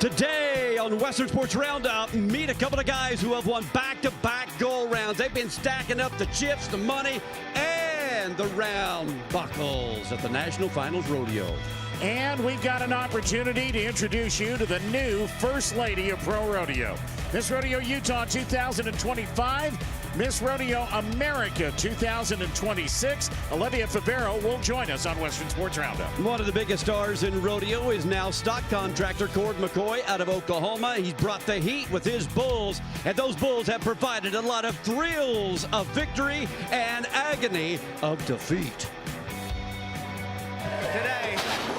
Today on Western Sports Roundup, meet a couple of guys who have won back-to-back go-rounds. They've been stacking up the chips, the money, and the round buckles at the National Finals Rodeo. And we've got an opportunity to introduce you to the new First Lady of Pro Rodeo. Miss Rodeo Utah 2025, Miss Rodeo America 2026. Olivia Favero will join us on Western Sports Roundup. One of the biggest stars in rodeo is now stock contractor Cord McCoy out of Oklahoma. He's brought the heat with his bulls, and those bulls have provided a lot of thrills of victory and agony of defeat. Today,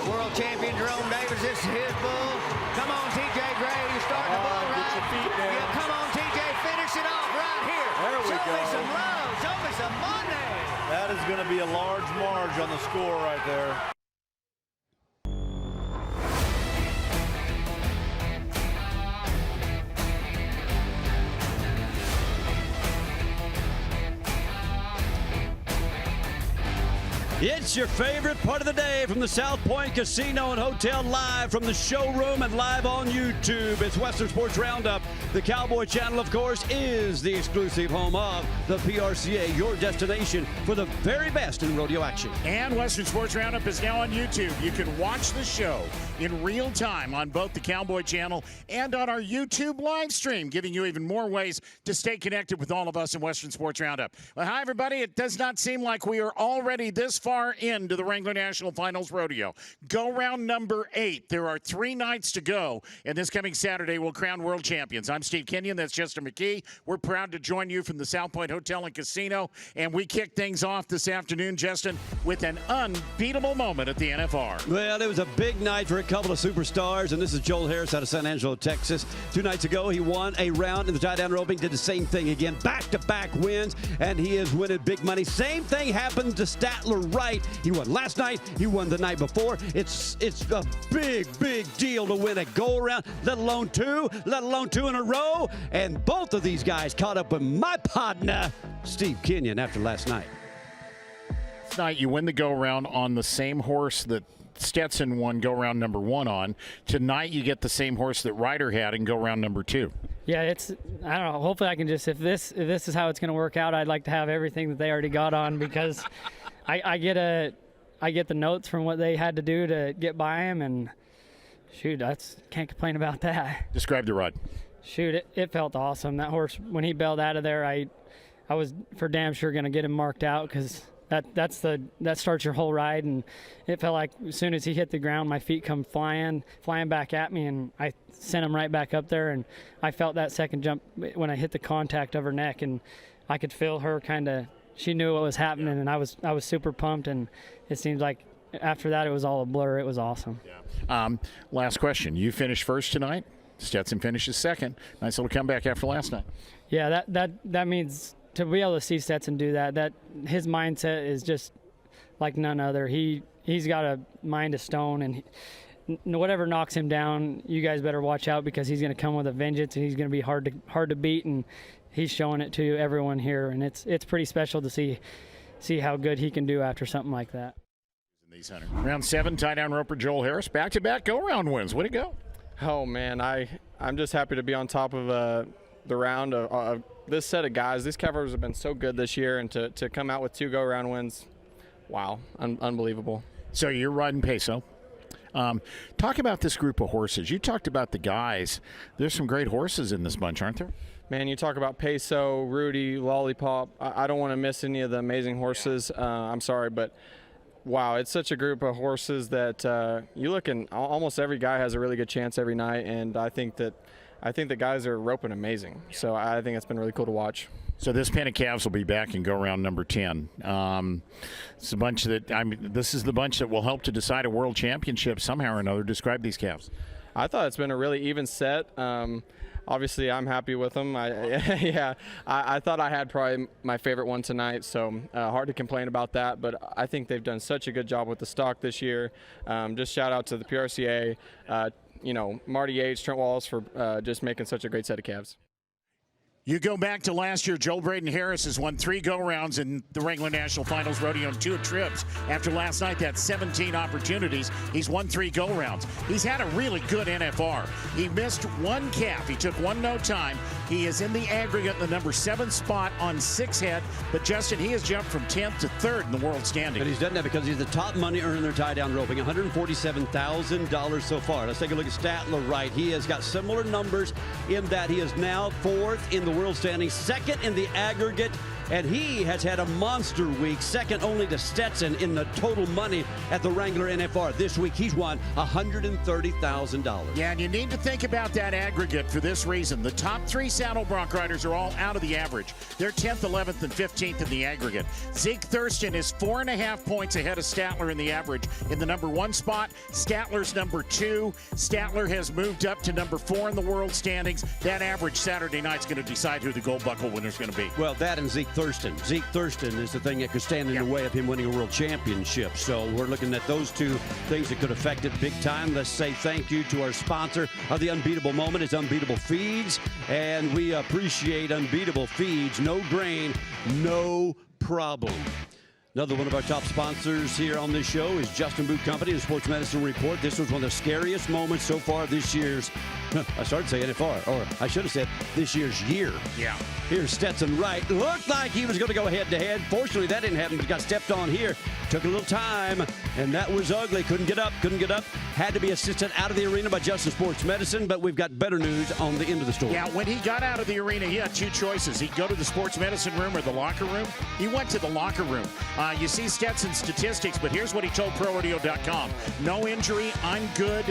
world champion Jerome Davis, this is his bull. Come on, TJ Gray, you start the bull right. Yeah, come on, TJ, finish it off right here. There we show go. me some love, show me some money. That is going to be a large marge on the score right there. It's your favorite part of the day from the South Point Casino and Hotel, live from the showroom and live on YouTube. It's Western Sports Roundup. The Cowboy Channel, of course, is the exclusive home of the PRCA, your destination for the very best in rodeo action. And Western Sports Roundup is now on YouTube. You can watch the show in real time on both the Cowboy Channel and on our YouTube live stream, giving you even more ways to stay connected with all of us in Western Sports Roundup. Well, hi, everybody. It does not seem like we are already this far into the Wrangler National Finals Rodeo. Go round number 8. There are 3 nights to go, and this coming Saturday we'll crown world champions. I'm Steve Kenyon. That's Chester McKee. We're proud to join you from the South Point Hotel and Casino, and we kick things off this afternoon, Justin, with an unbeatable moment at the NFR. Well, it was a big night for a couple of superstars, and this is Joel Harris out of San Angelo, Texas. 2 nights ago, he won a round in the tie-down roping, did the same thing again, back-to-back wins, and he is winning big money. Same thing happened to Statler Wright. He won last night. He won the night before. It's a big deal to win a go-around, let alone two in a row. And both of these guys caught up with my partner, Steve Kenyon, after last night. Last night, you win the go-around on the same horse that Stetson won go-round number 1 on. Tonight, you get the same horse that Ryder had in go-round number 2. Yeah, I don't know. Hopefully, I can just, if this is how it's going to work out, I'd like to have everything that they already got on, because I get the notes from what they had to do to get by him, and shoot, can't complain about that. Describe the ride. Shoot, it felt awesome. That horse, when he bailed out of there, I was for damn sure going to get him marked out, because that starts your whole ride, and it felt like as soon as he hit the ground, my feet come flying back at me, and I sent him right back up there, and I felt that second jump when I hit the contact of her neck, and I could feel her kind of, she knew what was happening, and I was super pumped, and it seems like after that it was all a blur. It was awesome. Yeah. Last question. You finished first tonight. Stetson finishes second. Nice little comeback after last night. Yeah, that means to be able to see Stetson do that his mindset is just like none other. He's got a mind of stone, and whatever knocks him down, you guys better watch out, because he's going to come with a vengeance, and he's going to be hard to beat, and he's showing it to everyone here, and it's pretty special to see how good he can do after something like that. Round 7, tie-down roper Joel Harris, back-to-back go-round wins. Way to go. Oh, man, I'm just happy to be on top of the round of this set of guys. These covers have been so good this year, and to come out with 2 go-round wins, wow, unbelievable. So you're riding Peso. Talk about this group of horses. You talked about the guys. There's some great horses in this bunch, aren't there? Man, you talk about Peso, Rudy, Lollipop. I don't want to miss any of the amazing horses. I'm sorry, but wow, it's such a group of horses that you look, and almost every guy has a really good chance every night, and I think the guys are roping amazing. So I think it's been really cool to watch. So this pen of calves will be back and go round number 10. It's a bunch this is the bunch that will help to decide a world championship somehow or another. Describe these calves. I thought it's been a really even set. Obviously, I'm happy with them. I thought I had probably my favorite one tonight, so hard to complain about that. But I think they've done such a good job with the stock this year. Just shout out to the PRCA, Marty Yates, Trent Wallace for just making such a great set of calves. You go back to last year, Joel Braden Harris has won 3 go-rounds in the Wrangler National Finals Rodeo and 2 trips. After last night, that's 17 opportunities. He's won 3 go-rounds. He's had a really good NFR. He missed 1 calf. He took 1 no time. He is in the aggregate in the number 7 spot on 6 head. But, Justin, he has jumped from 10th to 3rd in the world standing. But he's done that because he's the top money earner tie-down roping, $147,000 so far. Let's take a look at Stetson Wright. He has got similar numbers in that he is now 4th in the world standing, 2nd in the aggregate, and he has had a monster week, 2nd only to Stetson in the total money at the Wrangler NFR. This week he's won $130,000. Yeah, and you need to think about that aggregate for this reason. The top 3 saddle bronc riders are all out of the average. They're 10th, 11th, and 15th in the aggregate. Zeke Thurston is 4.5 points ahead of Statler in the average in the number 1 spot. Statler's number 2. Statler has moved up to number 4 in the world standings. That average Saturday night's going to decide who the gold buckle winner's going to be. Well, that and Zeke Thurston. Zeke Thurston is the thing that could stand in the way of him winning a world championship. So we're looking at those 2 things that could affect it big time. Let's say thank you to our sponsor of the Unbeatable Moment. It's Unbeatable Feeds, and we appreciate Unbeatable Feeds. No grain, no problem. Another one of our top sponsors here on this show is Justin Boot Company and Sports Medicine Report. This was one of the scariest moments so far this year's, I started to say NFR, or I should have said this year's year. Yeah. Here's Stetson Wright. Looked like he was going to go head-to-head. Fortunately, that didn't happen. He got stepped on here. Took a little time, and that was ugly. Couldn't get up. Had to be assisted out of the arena by Justin Sports Medicine, but we've got better news on the end of the story. Yeah, when he got out of the arena, he had 2 choices. He'd go to the sports medicine room or the locker room. He went to the locker room. You see Stetson's statistics, but here's what he told ProRodeo.com. No injury. I'm good.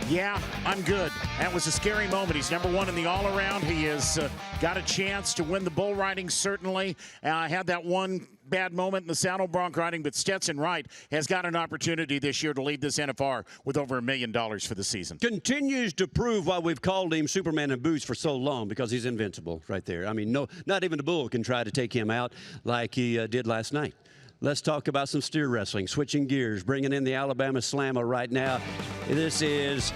Yeah, I'm good. That was a scary moment. He's number 1 in the all-around. He has got a chance to win the bull riding, certainly. Had that one bad moment in the saddle bronc riding, but Stetson Wright has got an opportunity this year to lead this NFR with over $1 million for the season. Continues to prove why we've called him Superman in boots for so long, because he's invincible right there. I mean, no, not even the bull can try to take him out like he did last night. Let's talk about some steer wrestling. Switching gears, bringing in the Alabama Slammer right now. This is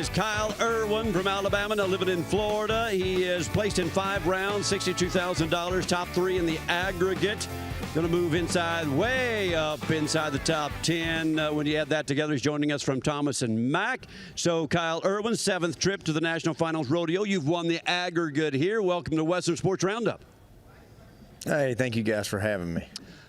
Kyle Irwin from Alabama, now living in Florida. He is placed in 5 rounds, $62,000, top 3 in the aggregate. Going to move inside, way up inside the top 10. When you add that together, he's joining us from Thomas and Mack. So Kyle Irwin, 7th trip to the National Finals Rodeo. You've won the aggregate here. Welcome to Western Sports Roundup. Hey, thank you guys for having me.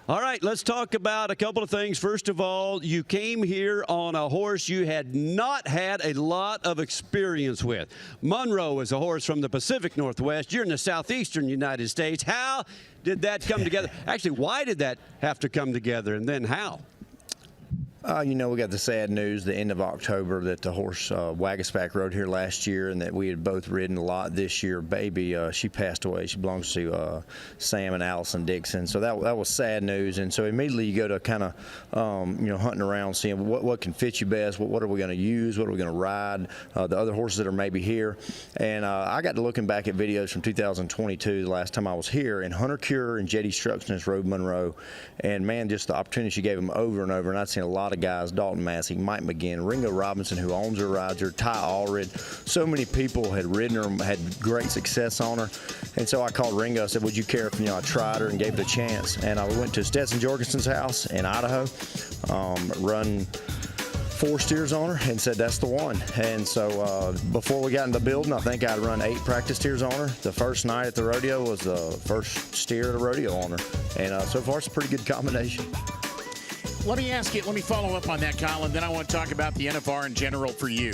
All right, let's talk about a couple of things. First of all, you came here on a horse you had not had a lot of experience with. Monroe is a horse from the Pacific Northwest. You're in the southeastern United States. How did that come together? Actually, why did that have to come together, and then how? You know, we got the sad news the end of October that the horse Wagaspack rode here last year, and that we had both ridden a lot this year. Baby, she passed away. She belongs to Sam and Allison Dixon. So that was sad news. And so immediately you go to kind of, hunting around, seeing what can fit you best, what are we going to use, what are we going to ride, the other horses that are maybe here. And I got to looking back at videos from 2022, the last time I was here, and Hunter Cure and Jetty Structionist rode Monroe. And, man, just the opportunity she gave them over and over. And I'd seen a lot of guys, Dalton Massey, Mike McGinn, Ringo Robinson, who owns her, rides her, Ty Allred. So many people had ridden her, had great success on her. And so I called Ringo. I said, would you care if I tried her and gave it a chance? And I went to Stetson Jorgensen's house in Idaho, run 4 steers on her, and said that's the one. And so before we got in the building, I think I'd run 8 practice steers on her. The first night at the rodeo was the first steer at a rodeo on her. And so far it's a pretty good combination. Let me follow up on that, Kyle, and then I want to talk about the NFR in general for you.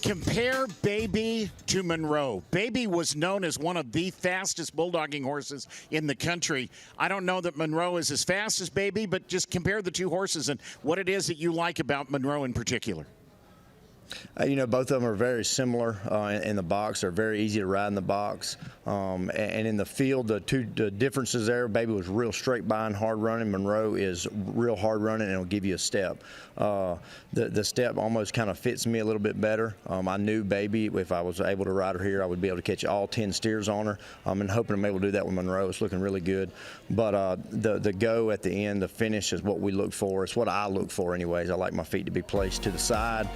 Compare Baby to Monroe. Baby was known as one of the fastest bulldogging horses in the country. I don't know that Monroe is as fast as Baby, but just compare the 2 horses and what it is that you like about Monroe in particular. Both of them are very similar in the box. They're very easy to ride in the box. And in the field, the differences there, Baby was real straight by and hard running. Monroe is real hard running, and it'll give you a step. The step almost kind of fits me a little bit better. I knew Baby, if I was able to ride her here, I would be able to catch all 10 steers on her. And hoping I'm able to do that with Monroe. It's looking really good. But the go at the end, the finish is what we look for. It's what I look for anyways. I like my feet to be placed to the side.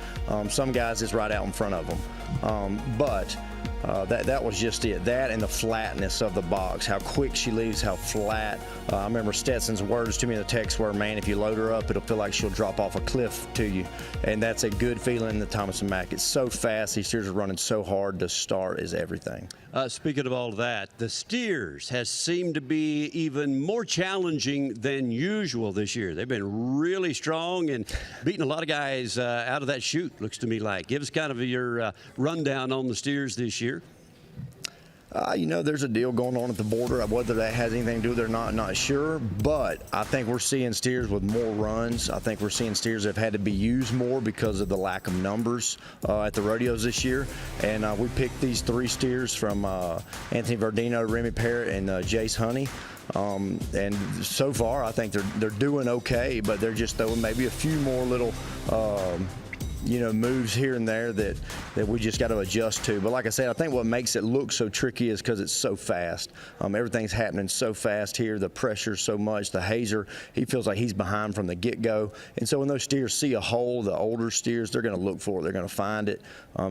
Some guys is right out in front of them. But that was just it. That and the flatness of the box, how quick she leaves, how flat. I remember Stetson's words to me in the text were, man, if you load her up, it'll feel like she'll drop off a cliff to you. And that's a good feeling in the Thomas & Mack. It's so fast. These steers are running so hard. The start is everything. Speaking of all of that, the steers has seemed to be even more challenging than usual this year. They've been really strong and beating a lot of guys out of that chute, looks to me like. Give us kind of your rundown on the steers this year. You know, there's a deal going on at the border. Whether that has anything to do with it or not, not sure. But I think we're seeing steers with more runs. I think we're seeing steers that have had to be used more because of the lack of numbers at the rodeos this year. And we picked these 3 steers from Anthony Verdino, Remy Parrott, and Jace Honey. And so far, I think they're doing okay, but they're just throwing maybe a few more little you know, moves here and there that we just got to adjust to. But like I said, I think what makes it look so tricky is because it's so fast. Everything's happening so fast here. The pressure's so much. The hazer, he feels like he's behind from the get-go. And so when those steers see a hole, the older steers, they're going to look for it. They're going to find it.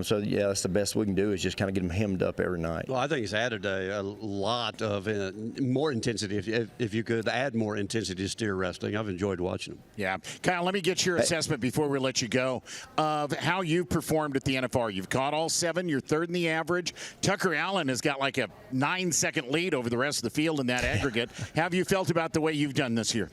So, yeah, that's the best we can do is just kind of get them hemmed up every night. Well, I think it's added a lot of more intensity. If you could add more intensity to steer wrestling, I've enjoyed watching them. Yeah. Kyle, let me get your assessment before we let you go of how you've performed at the NFR. You've caught all 7. You're 3rd in the average. Tucker Allen has got like a 9-second lead over the rest of the field in that aggregate. How have you felt about the way you've done this year?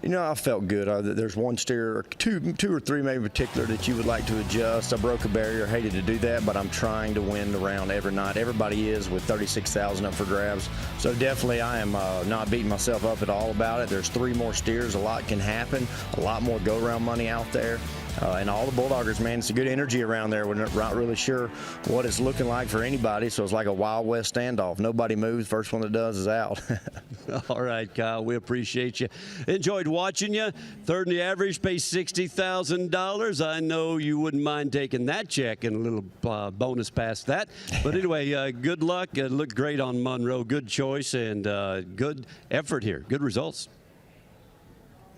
You know, I felt good. There's one steer, or two or three maybe in particular, that you would like to adjust. I broke a barrier, hated to do that, but I'm trying to win the round every night. Everybody is with 36,000 up for grabs. So definitely I am not beating myself up at all about it. There's 3 more steers. A lot can happen. A lot more go-around money out there. And all the Bulldoggers, man, it's a good energy around there. We're not really sure what it's looking like for anybody, so it's like a Wild West standoff. Nobody moves. First one that does is out. All right, Kyle, we appreciate you. Enjoyed watching you. 3rd in the average, pays $60,000. I know you wouldn't mind taking that check and a little bonus past that. But anyway, good luck. It looked great on Monroe. Good choice and good effort here. Good results.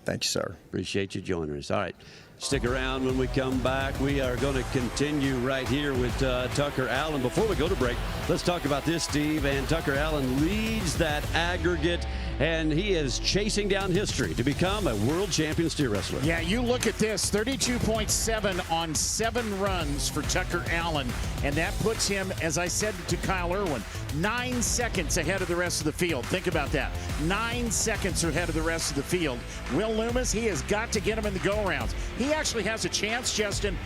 Thank you, sir. Appreciate you joining us. All right. Stick around when we come back. We are going to continue right here with Tucker Allen. Before we go to break, let's talk about this, Steve. And Tucker Allen leads that aggregate, and he is chasing down history to become a world champion steer wrestler. Yeah, you look at this, 32.7 on 7 runs for Tucker Allen, and that puts him, as I said to Kyle Irwin, 9 seconds ahead of the rest of the field. Think about that. 9 seconds ahead of the rest of the field. Will Loomis, he has got to get him in the go-rounds. He actually has a chance, Justin,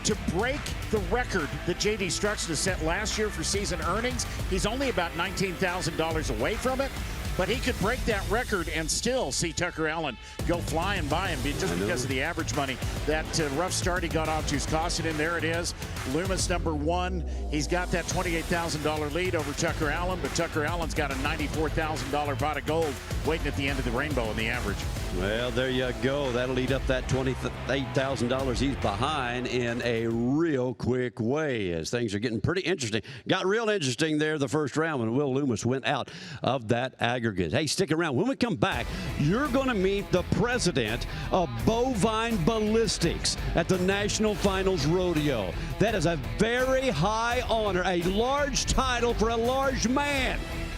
to break the record that J.D. Struxton set last year for season earnings. He's only about $19,000 away from it, but he could break that record and still see Tucker Allen go flying by him just because of the average money. That rough start he got off to is costing him. There it is. Loomis, number 1. He's got that $28,000 lead over Tucker Allen, but Tucker Allen's got a $94,000 pot of gold waiting at the end of the rainbow in the average. Well, there you go. That'll eat up that $28,000 he's behind in a real quick way as things are getting pretty interesting. Got real interesting there the first round when Will Loomis went out of that aggregate. Hey, stick around. When we come back, you're going to meet the president of Bovine Ballistics at the National Finals Rodeo. That is a very high honor, a large title for a large man.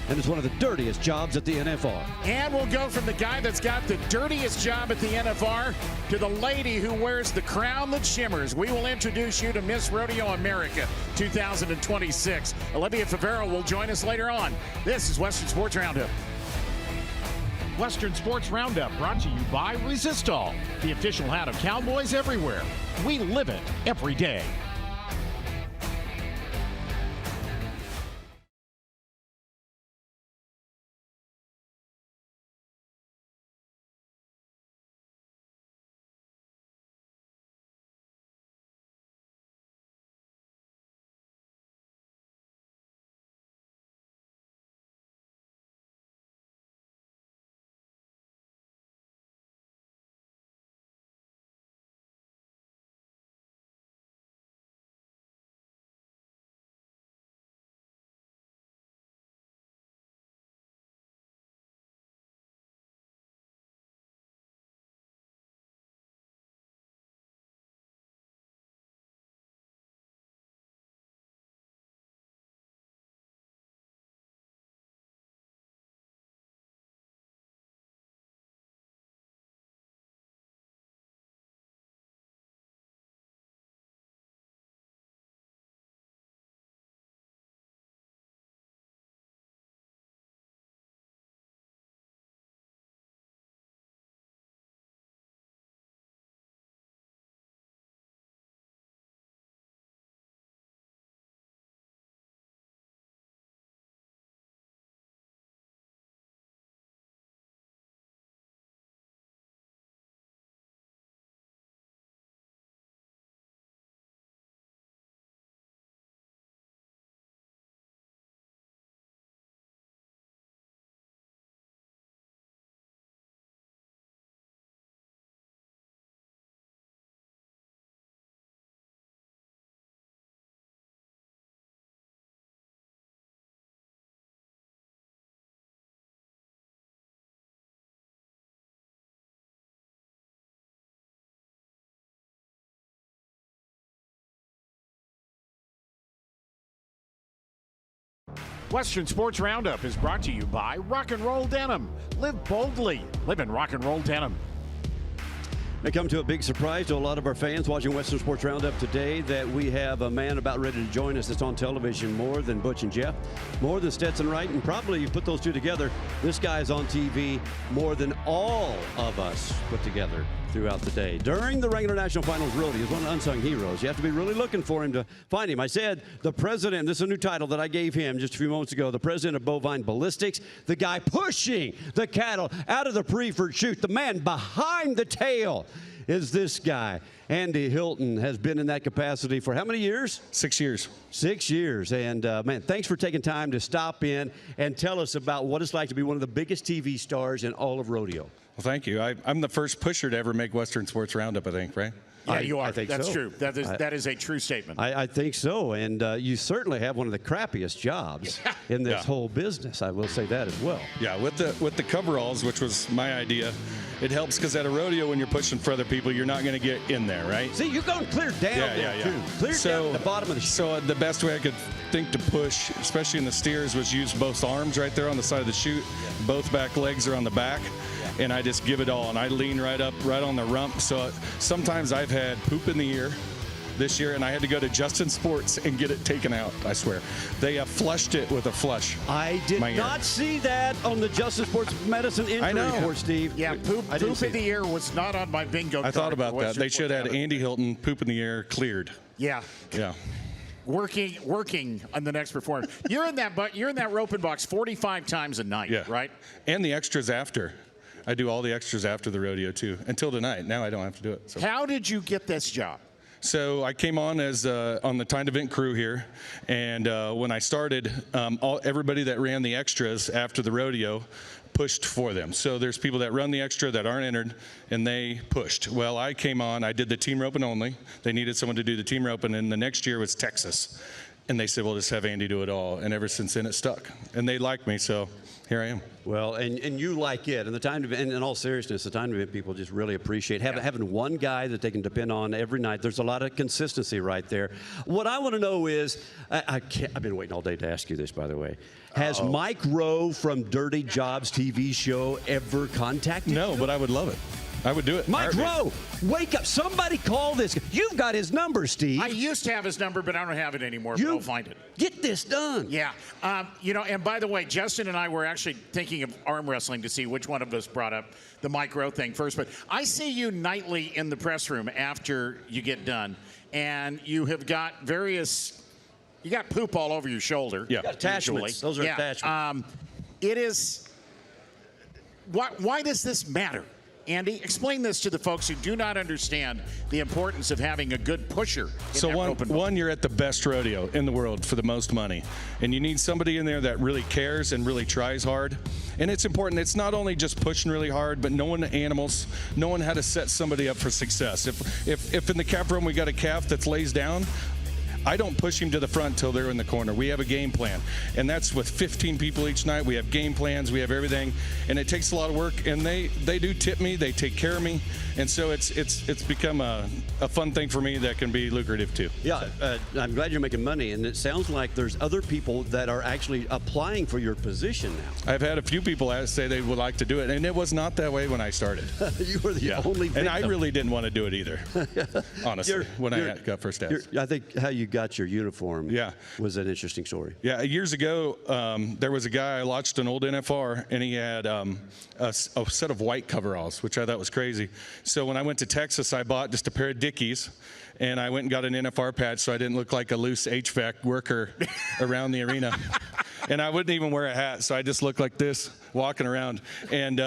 And it's one of the dirtiest jobs at the NFR. And we'll go from the guy that's got the dirtiest job at the NFR to the lady who wears the crown that shimmers. We will introduce you to Miss Rodeo America 2026. Olivia Favero will join us later on. This is Western Sports Roundup. Western Sports Roundup brought to you by Resistol, the official hat of cowboys everywhere. We live it every day. Western Sports Roundup is brought to you by Rock and Roll Denim. Live boldly. Live in Rock and Roll Denim. May come to a big surprise to a lot of our fans watching Western Sports Roundup today that we have a man about ready to join us that's on television more than Butch and Jeff, more than Stetson Wright, and probably you put those two together, this guy is on TV more than all of us put together throughout the day. During the regular national finals, Rodeo is one of the unsung heroes. You have to be really looking for him to find him. I said the president, this is a new title that I gave him just a few moments ago, the president of bovine ballistics, the guy pushing the cattle out of the preferred chute, the man behind the tail is this guy. Andy Hilton has been in that capacity for how many years? 6 years. 6 years. And, man, thanks for taking time to stop in and tell us about what it's like to be one of the biggest TV stars in all of rodeo. Well, thank you. I'm the first pusher to ever make Western Sports Roundup, I think, right? Yeah, you are. I think That's so. true. That is a true statement. I think so. And you certainly have one of the crappiest jobs in this whole business. I will say that as well. Yeah, with the coveralls, which was my idea, it helps because at a rodeo when you're pushing for other people, you're not going to get in there, right? See, you're going clear down there, too. Clear down at the bottom of the chute. So the best way I could think to push, especially in the steers, was use both arms right there on the side of the chute. Both back legs are on the back. And I just give it all, and I lean right up, right on the rump. So sometimes I've had poop in the ear this year, and I had to go to Justin Sports and get it taken out, I swear. They flushed it with a flush. I did not see that on the Justin Sports Medicine injury report, Steve. Yeah, poop in the ear was not on my bingo card. I thought about that. They should have had Andy Hilton, poop in the ear, cleared. Yeah. Yeah. Working on the next performance. You're in that roping box 45 times a night, right? And the extras after. I do all the extras after the rodeo, too, until tonight. Now I don't have to do it. So. How did you get this job? So I came on as on the timed event crew here, and when I started, everybody that ran the extras after the rodeo pushed for them. So there's people that run the extra that aren't entered, and they pushed. Well, I came on. I did the team roping only. They needed someone to do the team roping, and the next year was Texas. And they said, well, just have Andy do it all. And ever since then, it stuck. And they liked me, so here I am. Well, and you like it. And the time event, and in all seriousness, the time event people just really appreciate having one guy that they can depend on every night. There's a lot of consistency right there. What I want to know is, I've been waiting all day to ask you this, by the way. Has Mike Rowe from Dirty Jobs TV show ever contacted you? No, but I would love it. I would do it. Mike Rowe, wake up. Somebody call this guy. You've got his number, Steve. I used to have his number, but I don't have it anymore. But I'll find it. Get this done. Yeah. And by the way, Justin and I were actually thinking of arm wrestling to see which one of us brought up the Mike Rowe thing first. But I see you nightly in the press room after you get done, and you have got you got poop all over your shoulder. Yeah. Attachments. Those are attachments. It is. Why does this matter? Andy, explain this to the folks who do not understand the importance of having a good pusher. So one, you're at the best rodeo in the world for the most money, and you need somebody in there that really cares and really tries hard. And it's important. It's not only just pushing really hard, but knowing the animals, knowing how to set somebody up for success. If in the calf room we got a calf that lays down, I don't push him to the front till they're in the corner. We have a game plan, and that's with 15 people each night. We have game plans, we have everything, and it takes a lot of work. And they do tip me, they take care of me, and so it's become a fun thing for me that can be lucrative too. Yeah, I'm glad you're making money, and it sounds like there's other people that are actually applying for your position now. I've had a few people say they would like to do it, and it was not that way when I started. You were the only victim. And I really didn't want to do it either, honestly, when I got first asked. I think how you got your uniform was an interesting story. Yeah, years ago, there was a guy, I watched an old NFR, and he had a set of white coveralls, which I thought was crazy. So when I went to Texas, I bought just a pair of Dickies, and I went and got an NFR patch so I didn't look like a loose HVAC worker around the arena. And I wouldn't even wear a hat, so I just looked like this walking around. And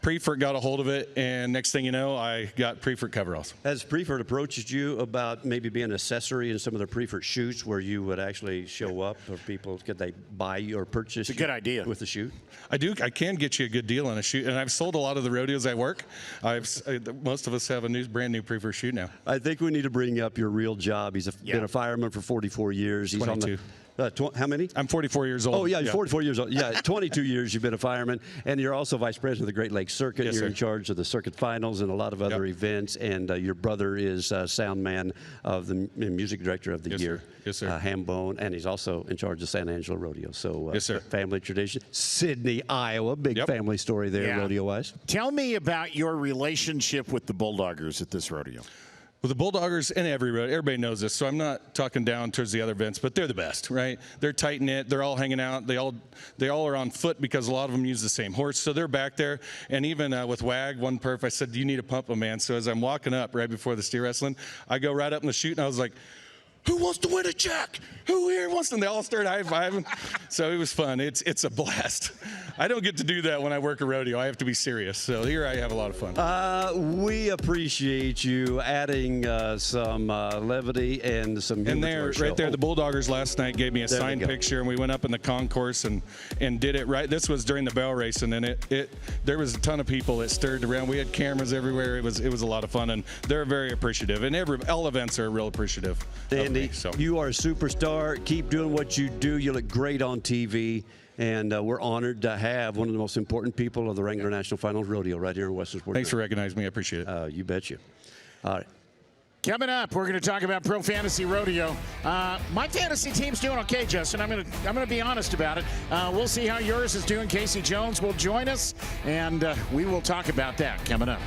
Prefert got a hold of it, and next thing you know, I got Prefert coveralls. Has Prefert approached you about maybe being an accessory in some of their Prefert shoots where you would actually show up, or people, could they buy you or purchase it's a good idea with the shoot? I can get you a good deal on a shoot, and I've sold a lot of the rodeos I work. Most of us have a brand new Prefert shoot now. I think we need to bring up your real job. He's been a fireman for 44 years. He's 22. How many? I'm 44 years old. Oh, yeah, you're 44 years old. Yeah, 22 years you've been a fireman. retirement. And you're also vice president of the Great Lakes Circuit. Yes, you're sir. in charge of the circuit finals and a lot of other events. And your brother is sound man of the music director of the Yes, year. sir. Yes, sir. Hambone, and he's also in charge of San Angelo Rodeo. So, yes, sir. Family tradition. Sydney, Iowa, big family story there, Yeah. rodeo-wise. Tell me about your relationship with the Bulldoggers at this rodeo. Well, the Bulldoggers and everybody knows this, so I'm not talking down towards the other events, but they're the best, right? They're tight knit. They're all hanging out. They all are on foot because a lot of them use the same horse, so they're back there. And even with WAG, one perf, I said, "Do you need a pump, man?" So as I'm walking up right before the steer wrestling, I go right up in the chute, and I was like, "Who wants to win a check? Who here wants to?" And they all started high-fiving. So it was fun. It's a blast. I don't get to do that when I work a rodeo. I have to be serious. So here I have a lot of fun. We appreciate you adding some levity and some humor And to there, our show. right there, the Bulldoggers last night gave me a There we signed go. picture, and we went up in the concourse and did it right. This was during the bell racing, and there was a ton of people that stirred around. We had cameras everywhere. It was a lot of fun, and they're very appreciative. And all events are real appreciative. Andy, So. you are a superstar. Keep doing what you do. You look great on TV. And we're honored to have one of the most important people of the Wrangler National Finals Rodeo right here in Western Sports. Thanks for recognizing me. I appreciate it. You bet you. All right. Coming up, we're going to talk about Pro Fantasy Rodeo. My fantasy team's doing okay, Justin. I'm going to be honest about it. We'll see how yours is doing. Casey Jones will join us, and we will talk about that coming up.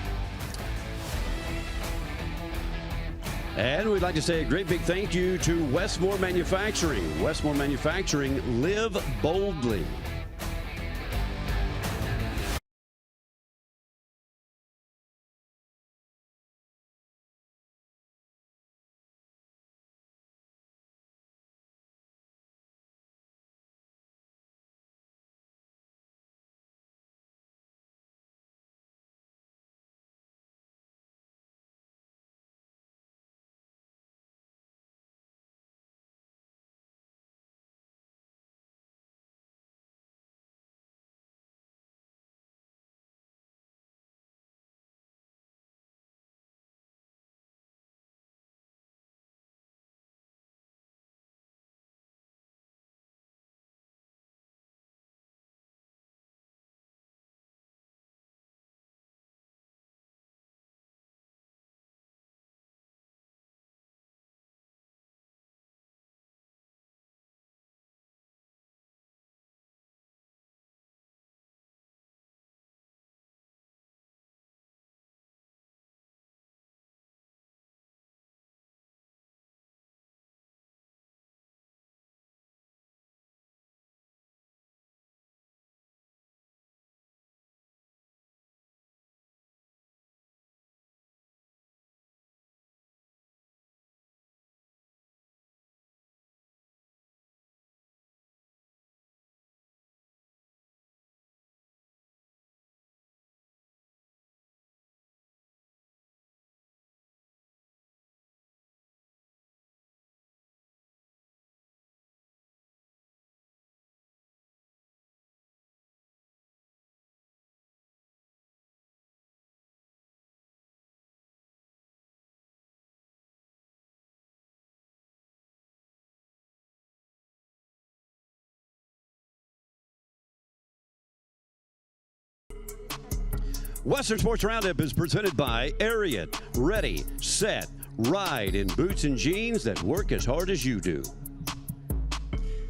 And we'd like to say a great big thank you to Westmore Manufacturing. Westmore Manufacturing, live boldly. Western Sports Roundup is presented by Ariat. Ready, set, ride in boots and jeans that work as hard as you do.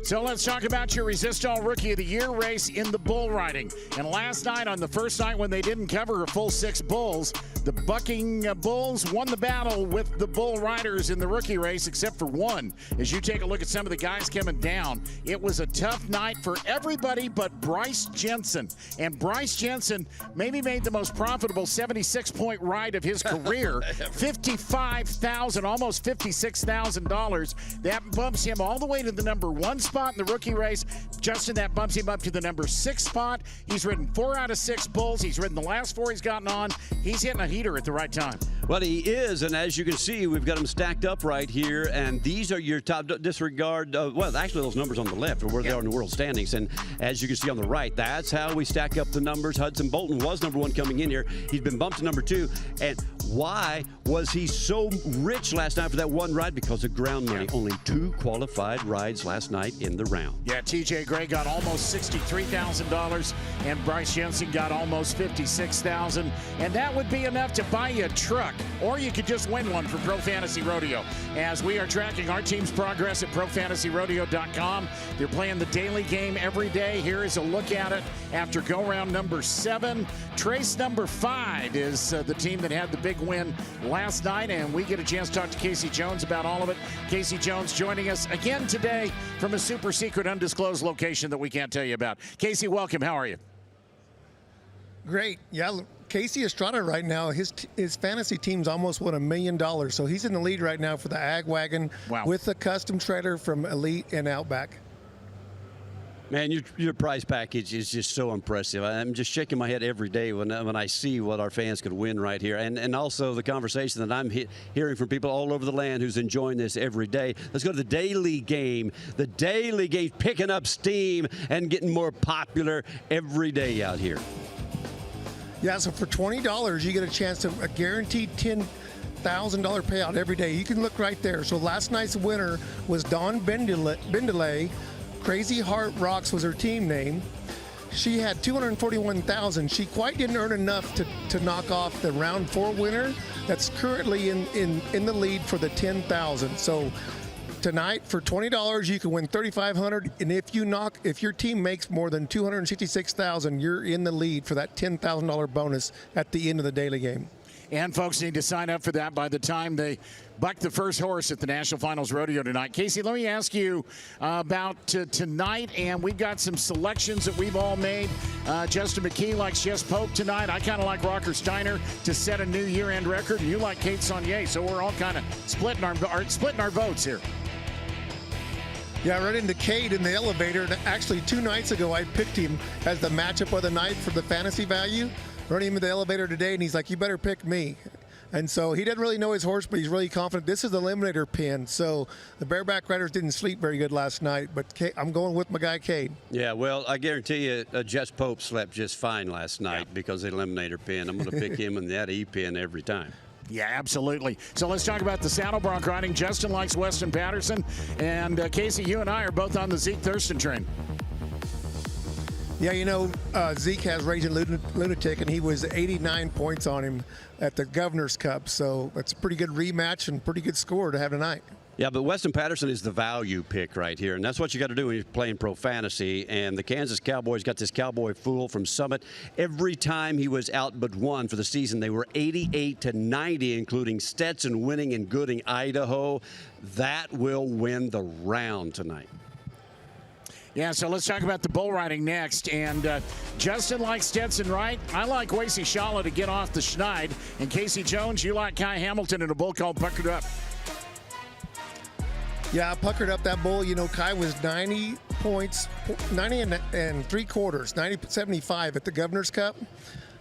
So let's talk about your Resistol Rookie of the Year race in the bull riding. And last night, on the first night when they didn't cover a full 6 bulls, the bucking bulls won the battle with the bull riders in the rookie race, except for one. As you take a look at some of the guys coming down, it was a tough night for everybody but Bryce Jensen. And Bryce Jensen maybe made the most profitable 76-point ride of his career, $55,000, almost $56,000. That bumps him all the way to the number 1 spot in the rookie race. Justin, that bumps him up to the number 6 spot. He's ridden 4 out of 6 bulls. He's ridden the last 4 he's gotten on. He's hitting a heater at the right time. Well, he is, and as you can see, we've got them stacked up right here, and these are your top disregard. Well, actually, those numbers on the left are where they are in the world standings, and as you can see on the right, that's how we stack up the numbers. Hudson Bolton was number 1 coming in here. He's been bumped to number 2, and why was he so rich last night for that one ride? Because of ground money. Only 2 qualified rides last night in the round. Yeah, TJ Gray got almost $63,000, and Bryce Jensen got almost $56,000, and that would be enough to buy you a truck, or you could just win one for Pro Fantasy Rodeo. As we are tracking our team's progress at ProFantasyRodeo.com, they're playing the daily game every day. Here is a look at it after go-round number 7. Trace number 5 is the team that had the big win last night, and we get a chance to talk to Casey Jones about all of it. Casey Jones joining us again today from a super secret undisclosed location that we can't tell you about. Casey, welcome. How are you? Great. Yeah, Casey Estrada right now, his fantasy team's almost won $1 million, so he's in the lead right now for the Ag Wagon with the custom trailer from Elite and Outback. Man, your prize package is just so impressive. I'm just shaking my head every day when I see what our fans could win right here. And also the conversation that I'm hearing from people all over the land who's enjoying this every day. Let's go to the daily game. The daily game picking up steam and getting more popular every day out here. Yeah, so for $20, you get a chance to a guaranteed $10,000 payout every day. You can look right there. So last night's winner was Dawn Bendelay. Crazy Heart Rocks was her team name. She had $241,000. She quite didn't earn enough to knock off the round 4 winner that's currently in the lead for the $10,000. So tonight for $20 you can win $3,500, and if your team makes more than $266,000, you're in the lead for that $10,000 bonus at the end of the daily game. And folks need to sign up for that by the time they buck the first horse at the National Finals Rodeo tonight. Casey, let me ask you about tonight, and we've got some selections that we've all made. Justin McKee likes Jess Pope tonight. I kind of like Rocker Steiner to set a new year-end record, and you like Kate Saunier, so we're all kind of splitting our votes here. Yeah, I ran into Cade in the elevator, and actually 2 nights ago I picked him as the matchup of the night for the fantasy value. Running him in the elevator today, and he's like, you better pick me. And so he doesn't really know his horse, but he's really confident. This is the eliminator pin, so the bareback riders didn't sleep very good last night, but I'm going with my guy Cade. Yeah, well, I guarantee you Jess Pope slept just fine last night because of the eliminator pin. I'm going to pick him in that E-pin every time. Yeah, absolutely. So let's talk about the saddle bronc riding. Justin likes Weston Patterson, and Casey, you and I are both on the Zeke Thurston train. Yeah, you know, Zeke has Raging Lunatic, and he was 89 points on him at the Governor's Cup. So that's a pretty good rematch and pretty good score to have tonight. Yeah, but Weston Patterson is the value pick right here, and that's what you got to do when you're playing Pro Fantasy. And the Kansas Cowboys got this Cowboy Fool from Summit. Every time he was out but one for the season, they were 88-90, including Stetson winning in Gooding, Idaho. That will win the round tonight. Yeah, so let's talk about the bull riding next. And Justin likes Stetson Wright. I like Wasey Shala to get off the schneid. And Casey Jones, you like Kai Hamilton in a bull called Puckered Up. Yeah, I puckered up that bull. You know, Kai was 90 points, 90 and 3/4, 90-75 at the Governor's Cup.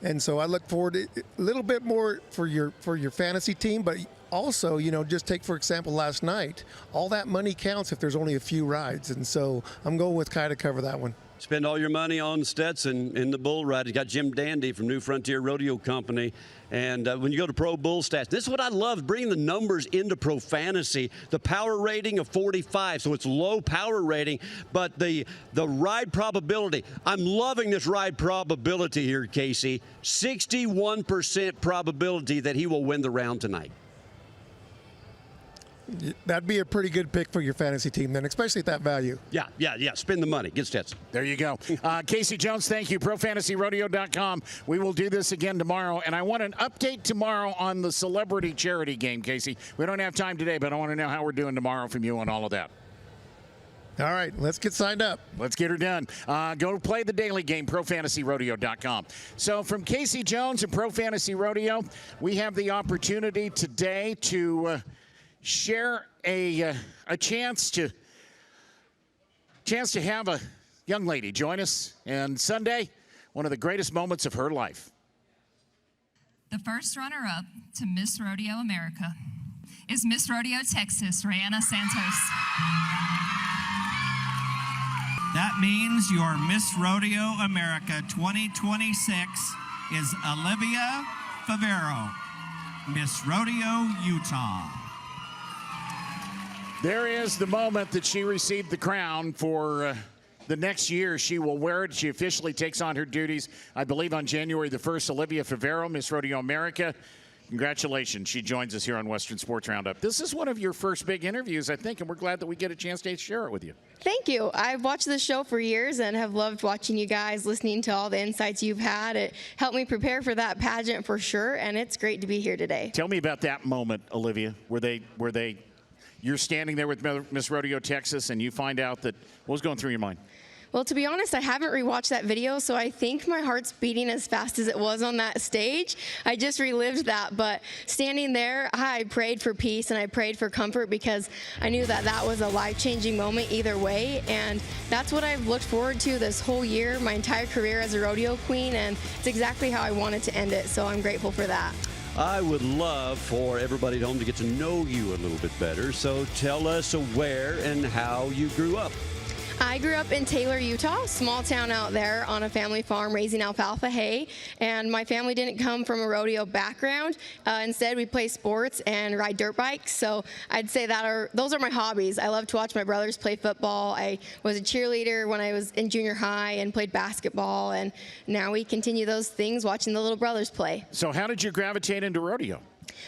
And so I look forward to a little bit more for your fantasy team, but also, you know, just take, for example, last night, all that money counts if there's only a few rides. And so I'm going with Kai to cover that one. Spend all your money on Stetson in the bull ride. You got Jim Dandy from New Frontier Rodeo Company. And when you go to Pro Bull Stats, this is what I love, bringing the numbers into Pro Fantasy. The power rating of 45, so it's low power rating, but the ride probability. I'm loving this ride probability here, Casey. 61% probability that he will win the round tonight. That'd be a pretty good pick for your fantasy team then, especially at that value. Yeah. Spend the money. Get Stetson. There you go. Casey Jones, thank you. ProFantasyRodeo.com. We will do this again tomorrow. And I want an update tomorrow on the celebrity charity game, Casey. We don't have time today, but I want to know how we're doing tomorrow from you on all of that. All right, let's get signed up. Let's get her done. Go play the daily game, ProFantasyRodeo.com. So from Casey Jones and Pro Fantasy Rodeo, we have the opportunity today to share a chance to have a young lady join us. And Sunday, one of the greatest moments of her life. The first runner-up to Miss Rodeo America is Miss Rodeo Texas, Rihanna Santos. That means your Miss Rodeo America 2026 is Olivia Favero, Miss Rodeo, Utah. There is the moment that she received the crown for the next year. She will wear it. She officially takes on her duties, I believe, on January the 1st. Olivia Favero, Miss Rodeo America. Congratulations. She joins us here on Western Sports Roundup. This is one of your first big interviews, I think, and we're glad that we get a chance to share it with you. Thank you. I've watched this show for years and have loved watching you guys, listening to all the insights you've had. It helped me prepare for that pageant for sure, and it's great to be here today. Tell me about that moment, Olivia, where you're standing there with Miss Rodeo Texas and you find out that, what was going through your mind? Well, to be honest, I haven't rewatched that video, so I think my heart's beating as fast as it was on that stage. I just relived that, but standing there, I prayed for peace and I prayed for comfort because I knew that that was a life-changing moment either way, and that's what I've looked forward to this whole year, my entire career as a rodeo queen, and it's exactly how I wanted to end it, so I'm grateful for that. I would love for everybody at home to get to know you a little bit better, so tell us where and how you grew up. I grew up in Taylor, Utah, small town out there on a family farm raising alfalfa hay, and my family didn't come from a rodeo background. Instead, we play sports and ride dirt bikes, so I'd say those are my hobbies. I love to watch my brothers play football. I was a cheerleader when I was in junior high and played basketball, and now we continue those things watching the little brothers play. So how did you gravitate into rodeo?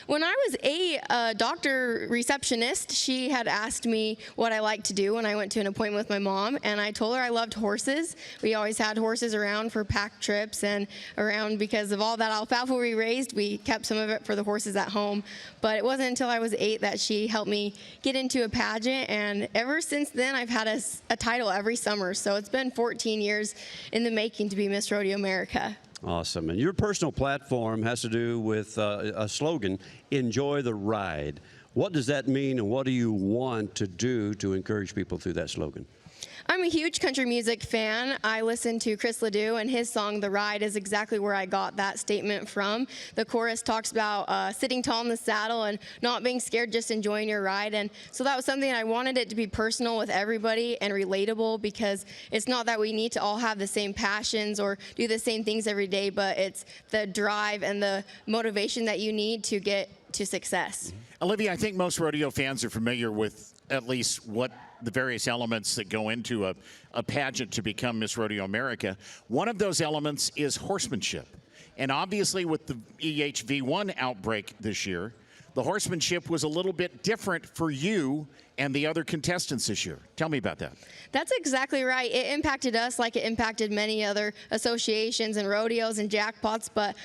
When I was a doctor receptionist, she had asked me what I liked to do when I went to an appointment with my mom, and I told her I loved horses. We always had horses around for pack trips and around because of all that alfalfa we raised. We kept some of it for the horses at home, but it wasn't until I was 8 that she helped me get into a pageant, and ever since then I've had a title every summer, so it's been 14 years in the making to be Miss Rodeo America. Awesome. And your personal platform has to do with a slogan, enjoy the ride. What does that mean, and what do you want to do to encourage people through that slogan? I'm a huge country music fan. I listen to Chris Ledoux, and his song, The Ride, is exactly where I got that statement from. The chorus talks about sitting tall in the saddle and not being scared, just enjoying your ride. And so that was something I wanted it to be personal with everybody and relatable, because it's not that we need to all have the same passions or do the same things every day, but it's the drive and the motivation that you need to get to success. Olivia, I think most rodeo fans are familiar with at least what the various elements that go into a pageant to become Miss Rodeo America. One of those elements is horsemanship. And obviously with the EHV1 outbreak this year, the horsemanship was a little bit different for you and the other contestants this year. Tell me about that. That's exactly right. It impacted us like it impacted many other associations and rodeos and jackpots, but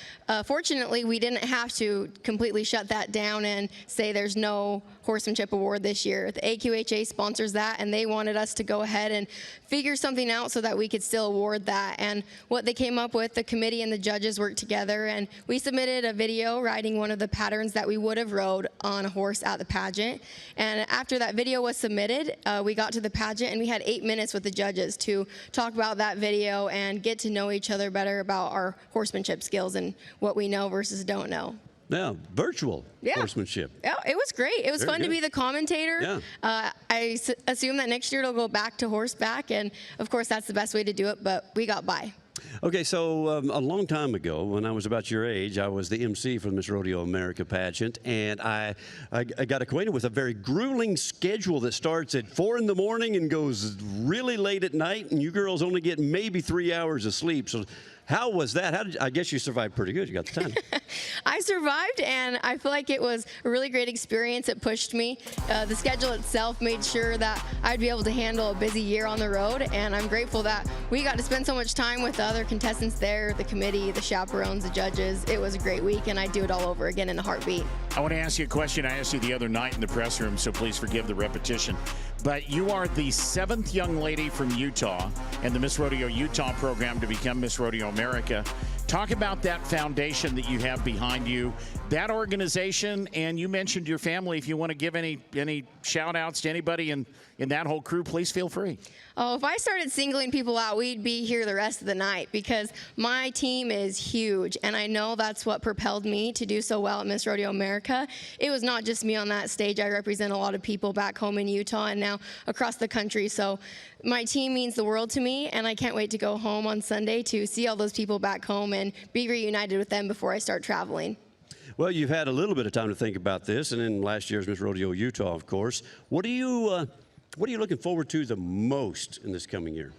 fortunately we didn't have to completely shut that down and say there's no horsemanship award this year. The AQHA sponsors that, and they wanted us to go ahead and figure something out so that we could still award that. And what they came up with, the committee and the judges worked together, and we submitted a video riding one of the patterns that we would have rode on a horse at the pageant. And after that video was submitted, we got to the pageant and we had 8 minutes with the judges to talk about that video and get to know each other better about our horsemanship skills and what we know versus don't know. Yeah, virtual horsemanship. Yeah, it was great. It was Very fun good. to be the commentator. Yeah. I assume that next year it'll go back to horseback, and of course that's the best way to do it, but we got by. Okay, so a long time ago, when I was about your age, I was the MC for the Miss Rodeo America pageant, and I got acquainted with a very grueling schedule that starts at 4 in the morning and goes really late at night, and you girls only get maybe 3 hours of sleep. So how was that? I guess you survived pretty good. You got the time. I survived, and I feel like it was a really great experience. It pushed me. The schedule itself made sure that I'd be able to handle a busy year on the road, and I'm grateful that we got to spend so much time with the other contestants there, the committee, the chaperones, the judges. It was a great week, and I'd do it all over again in a heartbeat. I want to ask you a question I asked you the other night in the press room, so please forgive the repetition. But you are the 7th young lady from Utah in the Miss Rodeo Utah program to become Miss Rodeo America. Talk about that foundation that you have behind you that organization, and you mentioned your family. If you want to give any shout outs to anybody in that whole crew, please feel free. Oh, if I started singling people out, we'd be here the rest of the night because my team is huge, and I know that's what propelled me to do so well at Miss Rodeo America. It was not just me on that stage. I represent a lot of people back home in Utah and now across the country. So my team means the world to me, and I can't wait to go home on Sunday to see all those people back home and be reunited with them before I start traveling. Well, you've had a little bit of time to think about this, and in last year's Miss Rodeo Utah, of course. What are you looking forward to the most in this coming year?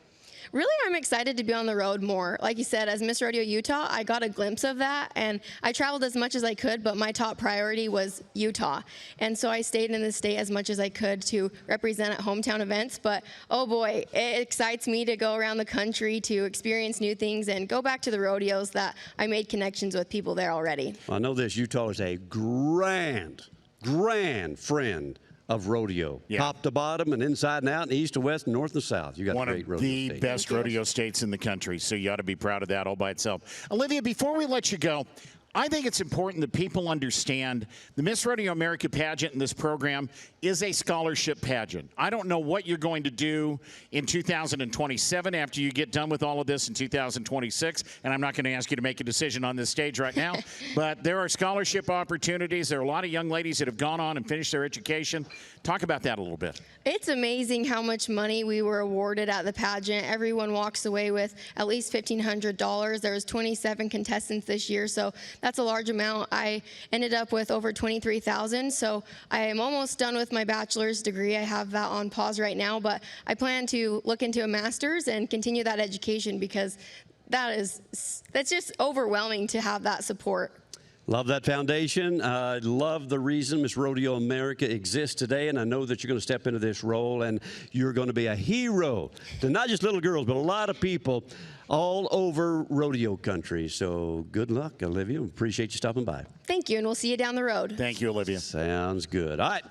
Really, I'm excited to be on the road more. Like you said, as Miss Rodeo Utah, I got a glimpse of that, and I traveled as much as I could, but my top priority was Utah. And so I stayed in the state as much as I could to represent at hometown events. But, oh boy, it excites me to go around the country to experience new things and go back to the rodeos that I made connections with people there already. I know this. Utah is a grand friend of rodeo, top to bottom and inside and out and east to west and north and south. You got one a great of rodeo the state. best rodeo states in the country, so you ought to be proud of that all by itself. Olivia, before we let you go, I think it's important that people understand the Miss Rodeo America pageant in this program is a scholarship pageant. I don't know what you're going to do in 2027 after you get done with all of this in 2026, and I'm not going to ask you to make a decision on this stage right now, but there are scholarship opportunities. There are a lot of young ladies that have gone on and finished their education. Talk about that a little bit. It's amazing how much money we were awarded at the pageant. Everyone walks away with at least $1,500. There was 27 contestants this year, so that's a large amount. I ended up with over $23,000, so I am almost done with my bachelor's degree. I have that on pause right now, but I plan to look into a master's and continue that education because that's just overwhelming to have that support. Love that foundation. I love the reason Miss Rodeo America exists today, and I know that you're going to step into this role, and you're going to be a hero to not just little girls, but a lot of people all over rodeo country. So good luck, Olivia. Appreciate you stopping by. Thank you, and we'll see you down the road. Thank you, Olivia. Sounds good. All right.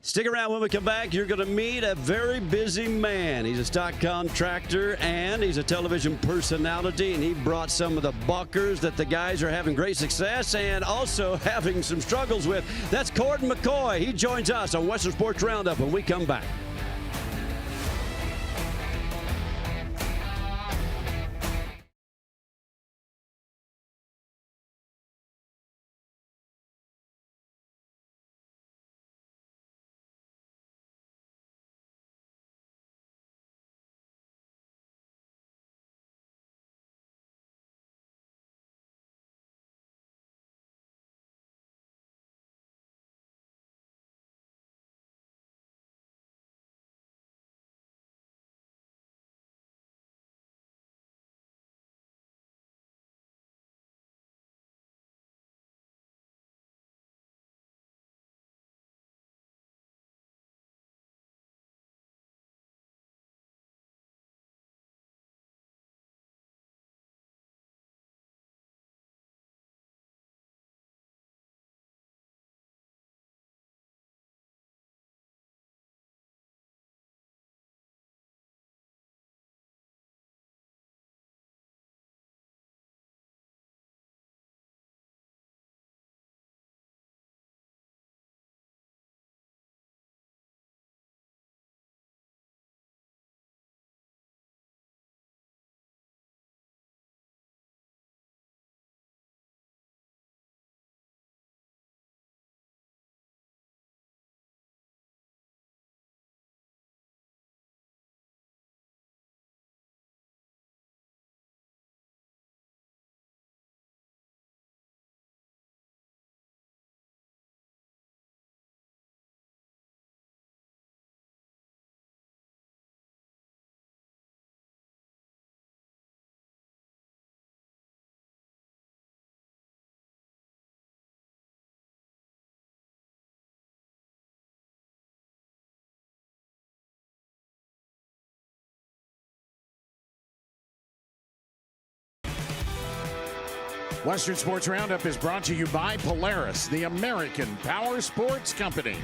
Stick around when we come back. You're going to meet a very busy man. He's a stock contractor and he's a television personality, and he brought some of the buckers that the guys are having great success and also having some struggles with. That's Corden McCoy. He joins us on Western Sports Roundup when we come back. Western Sports Roundup is brought to you by Polaris, the American Power Sports Company.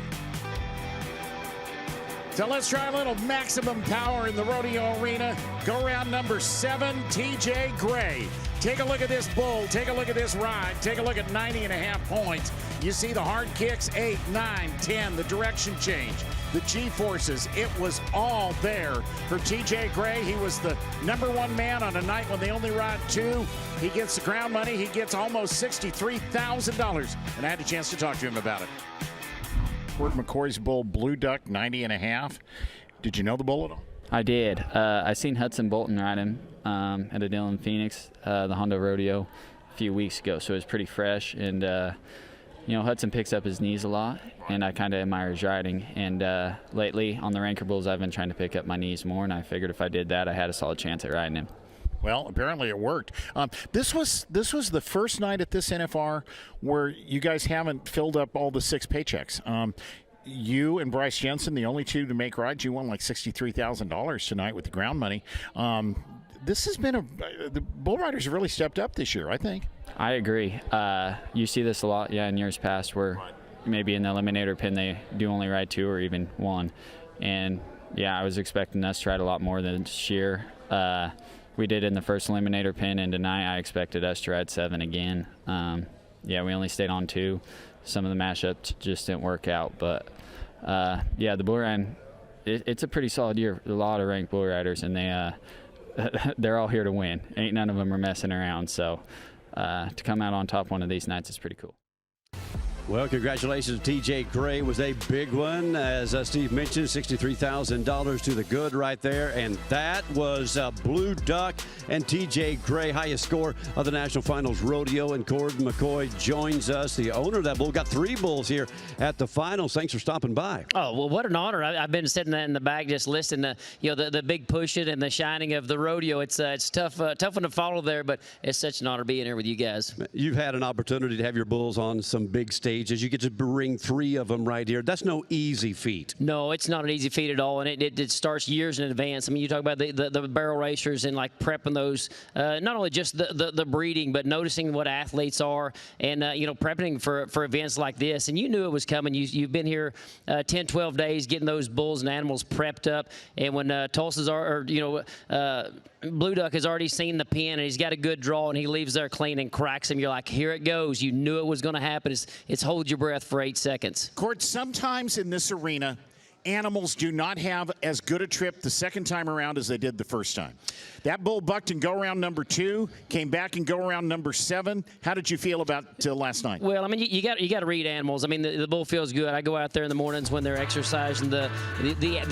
So let's try a little maximum power in the rodeo arena. Go round number 7, TJ Gray. Take a look at this bull. Take a look at this ride. Take a look at 90.5 points. You see the hard kicks, 8, 9, 10, the direction change, the G-forces. It was all there for TJ Gray. He was the #1 man on a night when they only ride 2. He gets the ground money. He gets almost $63,000. And I had a chance to talk to him about it. McCoy's bull, Blue Duck, 90.5. Did you know the bull at all? I did. I seen Hudson Bolton ride him at a deal in Phoenix, the Honda Rodeo, a few weeks ago. So it was pretty fresh. And, you know, Hudson picks up his knees a lot, and I kind of admire his riding. And lately on the Ranker Bulls, I've been trying to pick up my knees more, and I figured if I did that, I had a solid chance at riding him. Well, apparently it worked. This was the first night at this NFR where you guys haven't filled up all the 6 paychecks. You and Bryce Jensen, the only 2 to make rides, you won like $63,000 tonight with the ground money. This has been the bull riders have really stepped up this year, I think. I agree. You see this a lot, in years past where maybe in the eliminator pin they do only ride 2 or even 1. And, I was expecting us to ride a lot more than this year. We did in the first eliminator pin, and tonight I expected us to ride 7 again. We only stayed on 2. Some of the mashups just didn't work out, but the bull ride, it's a pretty solid year. A lot of ranked bull riders, and they're all here to win. Ain't none of them are messing around. So to come out on top one of these nights is pretty cool. Well, congratulations to TJ Gray. Was a big one. As Steve mentioned, $63,000 to the good right there. And that was Blue Duck and TJ Gray, highest score of the National Finals Rodeo. And Gordon McCoy joins us, the owner of that bull. Got 3 bulls here at the finals. Thanks for stopping by. Oh, well, what an honor. I've been sitting in the back just listening to, the big pushing and the shining of the rodeo. It's tough one to follow there, but it's such an honor being here with you guys. You've had an opportunity to have your bulls on some big stages. You get to bring 3 of them right here. That's no easy feat. No, it's not an easy feat at all, and it starts years in advance. I mean, you talk about the barrel racers and like prepping those, not only just the breeding, but noticing what athletes are and prepping for events like this. And you knew it was coming. You've been here 10, 12 days getting those bulls and animals prepped up. And when Tulsa's Blue Duck has already seen the pin and he's got a good draw and he leaves there clean and cracks him, you're like, here it goes. You knew it was going to happen. It's hold your breath for 8 seconds. Court, sometimes in this arena, animals do not have as good a trip the second time around as they did the first time. That bull bucked in go-around number 2, came back in go-around number 7. How did you feel about last night? Well, I mean, you got to read animals. I mean, the bull feels good. I go out there in the mornings when they're exercising the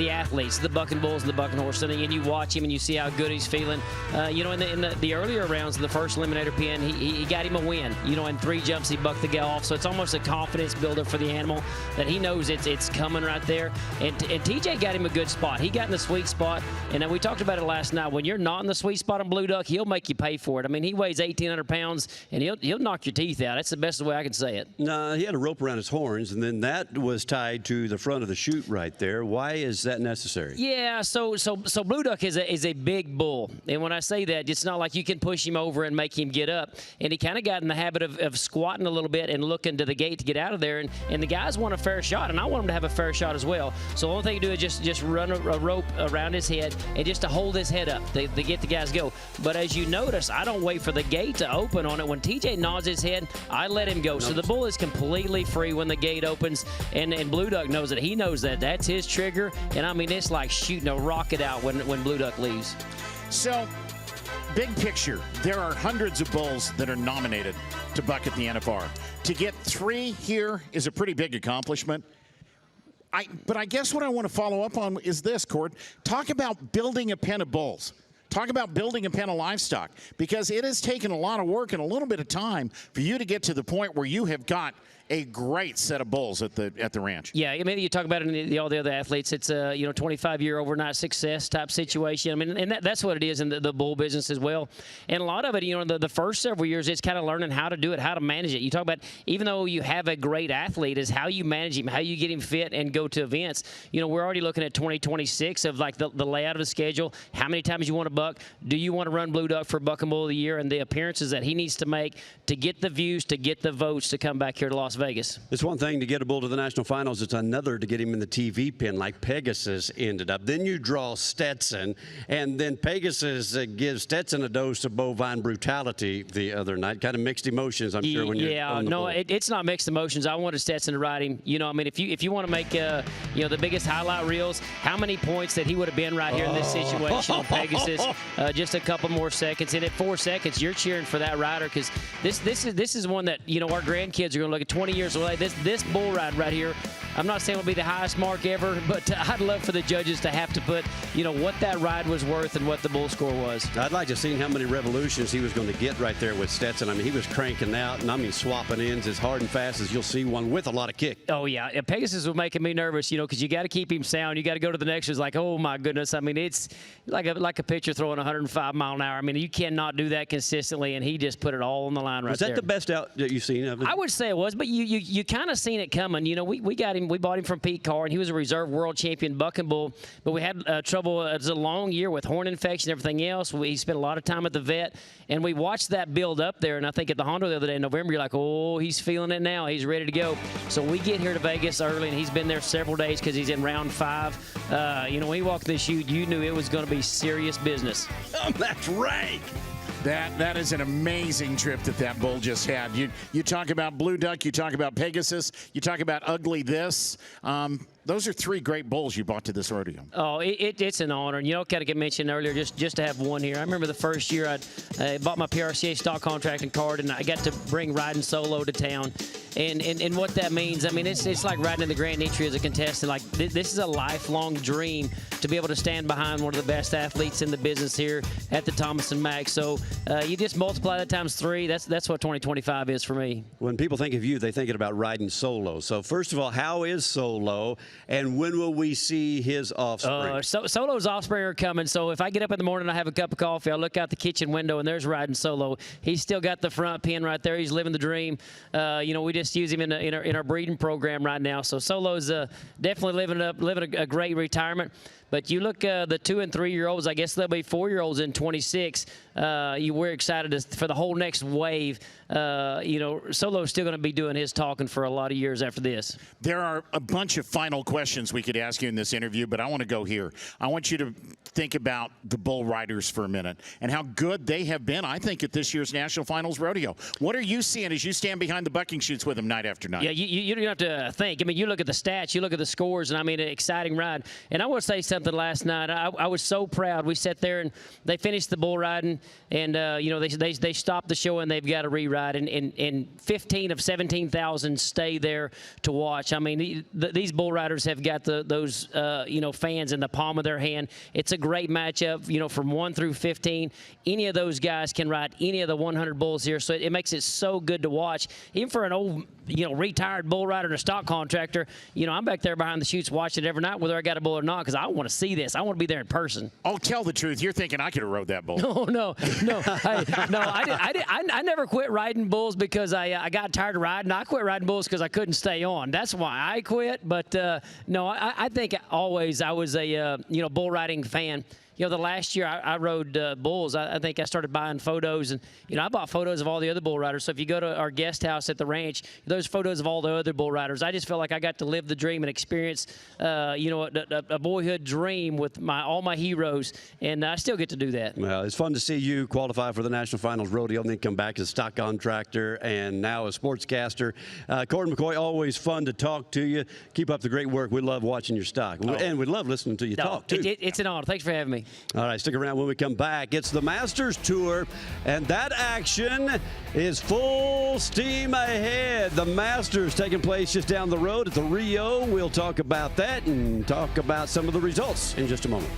athletes, the bucking bulls and the bucking horses, and you watch him and you see how good he's feeling. In the earlier rounds of the first eliminator pin, he got him a win. In 3 jumps he bucked the gal off, so it's almost a confidence builder for the animal that he knows it's coming right there. And TJ got him a good spot. He got in the sweet spot, and we talked about it last night. When you're not in the sweet spot on Blue Duck, he'll make you pay for it. I mean, he weighs 1,800 pounds, and he'll knock your teeth out. That's the best way I can say it. No, he had a rope around his horns, and then that was tied to the front of the chute right there. Why is that necessary? Yeah, so Blue Duck is a big bull, and when I say that, it's not like you can push him over and make him get up. And he kind of got in the habit of squatting a little bit and looking to the gate to get out of there. And the guys want a fair shot, and I want him to have a fair shot as well. So the only thing to do is just run a rope around his head and just to hold his head up to get the guys go. But as you notice, I don't wait for the gate to open on it. When TJ nods his head, I let him go. So the bull is completely free when the gate opens, and Blue Duck knows it. He knows that. That's his trigger, and I mean, it's like shooting a rocket out when Blue Duck leaves. So, big picture, there are hundreds of bulls that are nominated to buck at the NFR. To get 3 here is a pretty big accomplishment. But I guess what I want to follow up on is this, Cord. Talk about building a pen of bulls. Talk about building a pen of livestock, because it has taken a lot of work and a little bit of time for you to get to the point where you have got a great set of bulls at the ranch. Yeah, maybe you talk about it in all the other athletes. It's a 25-year overnight success type situation. I mean, and that's what it is in the bull business as well. And a lot of it, the first several years, it's kind of learning how to do it, how to manage it. You talk about, even though you have a great athlete, is how you manage him, how you get him fit and go to events. We're already looking at 2026 of like the layout of the schedule, how many times you want to buck, do you want to run Blue Duck for Buck and Bull of the Year, and the appearances that he needs to make to get the views, to get the votes to come back here to Las Las Vegas. It's one thing to get a bull to the national finals. It's another to get him in the TV pen like Pegasus ended up. Then you draw Stetson, and then Pegasus gives Stetson a dose of bovine brutality the other night. Kind of mixed emotions, I'm sure, when you're on the bull. It's not mixed emotions. I wanted Stetson to ride him. I mean, if you want to make the biggest highlight reels, how many points that he would have been right here in this situation on Pegasus? Just a couple more seconds, and at 4 seconds, you're cheering for that rider because this is one that our grandkids are going to look at 20 years away. This bull ride right here, I'm not saying it'll be the highest mark ever, but I'd love for the judges to have to put what that ride was worth and what the bull score was. I'd like to see how many revolutions he was going to get right there with Stetson. I mean, he was cranking out, and I mean swapping ins as hard and fast as you'll see one with a lot of kick. Oh yeah, Pegasus was making me nervous, because you got to keep him sound. You got to go to the next. It's like, oh my goodness. I mean, it's like a pitcher throwing 105 mile an hour. I mean, you cannot do that consistently, and he just put it all on the line right there. Was that the best out that you've seen of him? I would say it was, but you kind of seen it coming. We got him. We bought him from Pete Carr, and he was a reserve world champion bucking bull. But we had trouble. It was a long year with horn infection and everything else. He spent a lot of time at the vet, and we watched that build up there. And I think at the Honda the other day in November, you're like, oh, he's feeling it now. He's ready to go. So we get here to Vegas early, and he's been there several days because he's in round 5. When he walked this chute, you knew it was going to be serious business. Oh, that's right. That is an amazing trip that bull just had. You talk about Blue Duck, you talk about Pegasus, you talk about Ugly This. Those are 3 great bulls you brought to this rodeo. Oh, it's an honor. And kind of get mentioned earlier, just to have one here. I remember the first year I bought my PRCA stock contracting card, and I got to bring riding solo to town. And what that means, I mean, it's like riding in the Grand Entry as a contestant. Like this is a lifelong dream to be able to stand behind one of the best athletes in the business here at the Thomas and Mack. So you just multiply that times 3. That's what 2025 is for me. When people think of you, they're thinking about riding solo. So first of all, how is Solo, and when will we see his offspring? Solo's offspring are coming. So if I get up in the morning and I have a cup of coffee, I look out the kitchen window and there's riding Solo. He's still got the front pin right there. He's living the dream. We just use him in our breeding program right now. So Solo's definitely living a great retirement. But you look the 2- and 3-year-olds, I guess they'll be 4-year-olds in 26. We're excited for the whole next wave. Solo's still going to be doing his talking for a lot of years after this. There are a bunch of final questions we could ask you in this interview, but I want to go here. I want you to think about the bull riders for a minute and how good they have been, I think, at this year's National Finals Rodeo. What are you seeing as you stand behind the bucking chutes with them night after night? Yeah, you don't have to think. I mean, you look at the stats, you look at the scores, and I mean, an exciting ride. And I want to say something last night. I was so proud. We sat there and they finished the bull riding, and they stopped the show and they've got to re-ride, and 15 of 17,000 stay there to watch. I mean, these bull riders have got those fans in the palm of their hand. It's a great matchup. From 1 through 15, any of those guys can ride any of the 100 bulls here, so it makes it so good to watch. Even for an old retired bull rider and a stock contractor, I'm back there behind the chutes watching it every night, whether I got a bull or not, because I want to see this. I want to be there in person. Oh, tell the truth. You're thinking I could have rode that bull. No. I never quit riding bulls because I got tired of riding. I quit riding bulls because I couldn't stay on. That's why I quit. But no, I think always I was a bull riding fan. The last year I rode bulls, I think I started buying photos, and I bought photos of all the other bull riders. So if you go to our guest house at the ranch, those photos of all the other bull riders. I just felt like I got to live the dream and experience, a boyhood dream with all my heroes, and I still get to do that. Well, it's fun to see you qualify for the National Finals Rodeo and then come back as a stock contractor and now a sportscaster. Corey McCoy, always fun to talk to you. Keep up the great work. We love watching your stock, and we love listening to you talk too. It's an honor. Thanks for having me. All right, stick around when we come back. It's the Masters Tour, and that action is full steam ahead. The Masters taking place just down the road at the Rio. We'll talk about that and talk about some of the results in just a moment.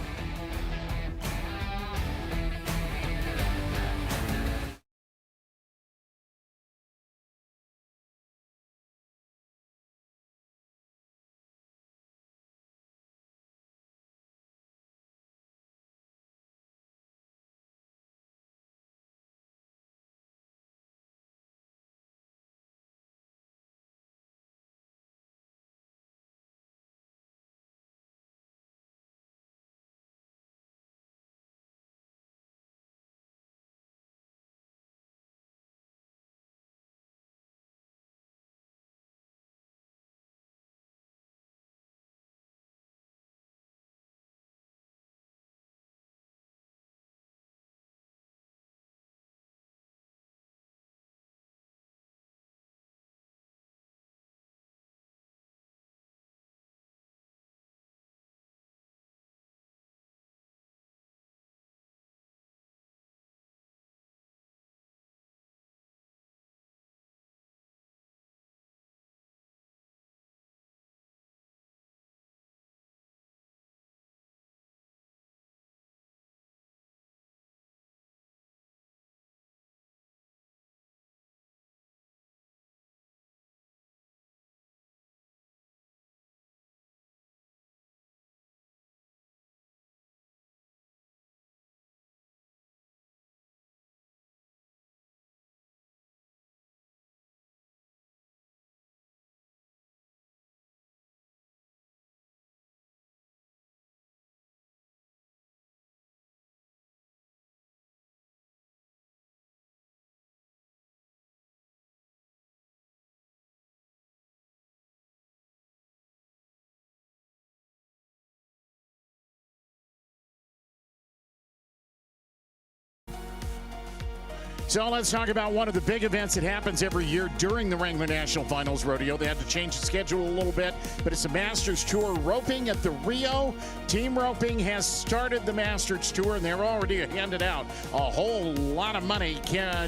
So let's talk about one of the big events that happens every year during the Wrangler National Finals Rodeo. They had to change the schedule a little bit, but it's the Masters Tour roping at the Rio. Team Roping has started the Masters Tour, and they're already handed out a whole lot of money.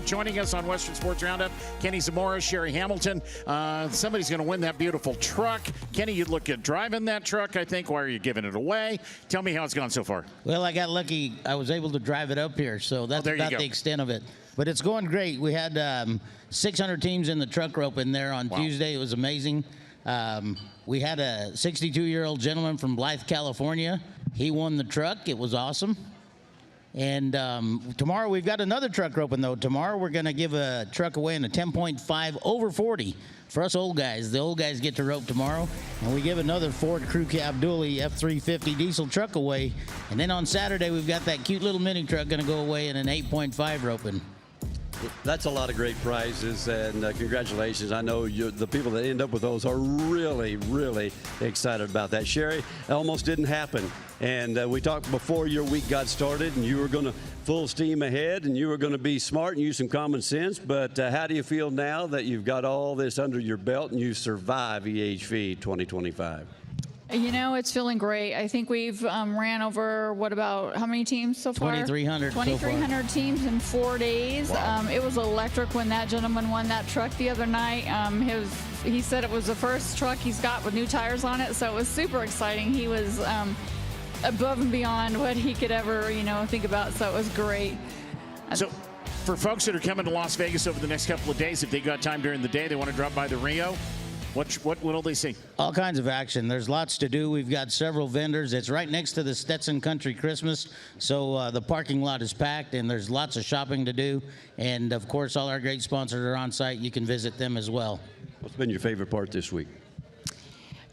Joining us on Western Sports Roundup, Kenny Zamora, Sherry Hamilton. Somebody's going to win that beautiful truck. Kenny, you look good driving that truck, I think. Why are you giving it away? Tell me how it's gone so far. Well, I got lucky. I was able to drive it up here, so that's about the extent of it. But it's going great. We had 600 teams in the truck rope in there on Tuesday. It was amazing. We had a 62-year-old gentleman from Blythe, California. He won the truck. It was awesome. And tomorrow we've got another truck roping, though. Tomorrow we're going to give a truck away in a 10.5 over 40 for us old guys. The old guys get to rope tomorrow. And we give another Ford Crew Cab Dually F350 diesel truck away. And then on Saturday we've got that cute little mini truck going to go away in an 8.5 roping. That's a lot of great prizes, and congratulations. I know the people that end up with those are really, really excited about that. Sherry, it almost didn't happen. And we talked before your week got started, and you were going to full steam ahead, and you were going to be smart and use some common sense. But how do you feel now that you've got all this under your belt and you survive EHV 2025? You know, it's feeling great. I think we've ran over, how many teams so far? 2,300 2,300 teams in 4 days. Wow. It was electric when that gentleman won that truck the other night. He said it was the first truck he's got with new tires on it, so it was super exciting. He was above and beyond what he could ever, think about, so it was great. So for folks that are coming to Las Vegas over the next couple of days, if they got time during the day, they want to drop by the Rio, what will they see? All kinds of action. There's lots to do. We've got several vendors. It's right next to the Stetson Country Christmas, so the parking lot is packed, and there's lots of shopping to do. And, of course, all our great sponsors are on site. You can visit them as well. What's been your favorite part this week?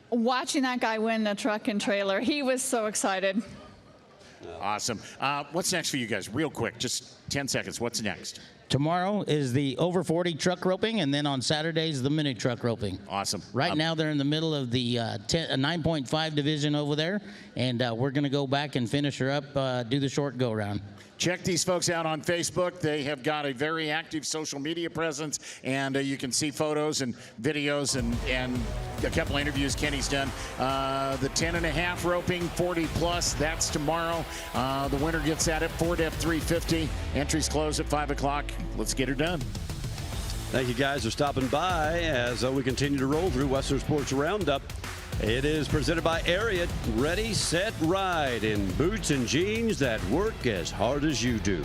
Watching that guy win the truck and trailer. He was so excited. Awesome. What's next for you guys? Real quick, just 10 seconds. What's next? Tomorrow is the over 40 truck roping, and then on Saturdays the mini truck roping. Awesome. Right now they're in the middle of the 9.5 division over there, and we're going to go back and finish her up, do the short go round. Check these folks out on Facebook. They have got a very active social media presence, and you can see photos and videos and a couple interviews Kenny's done. The 10.5 roping, 40 plus, that's tomorrow. The winner gets at it, Ford F350. Entries close at 5 o'clock. Let's get her done. Thank you guys for stopping by as we continue to roll through Western Sports Roundup. It is presented by Ariat. Ready, set, ride in boots and jeans that work as hard as you do.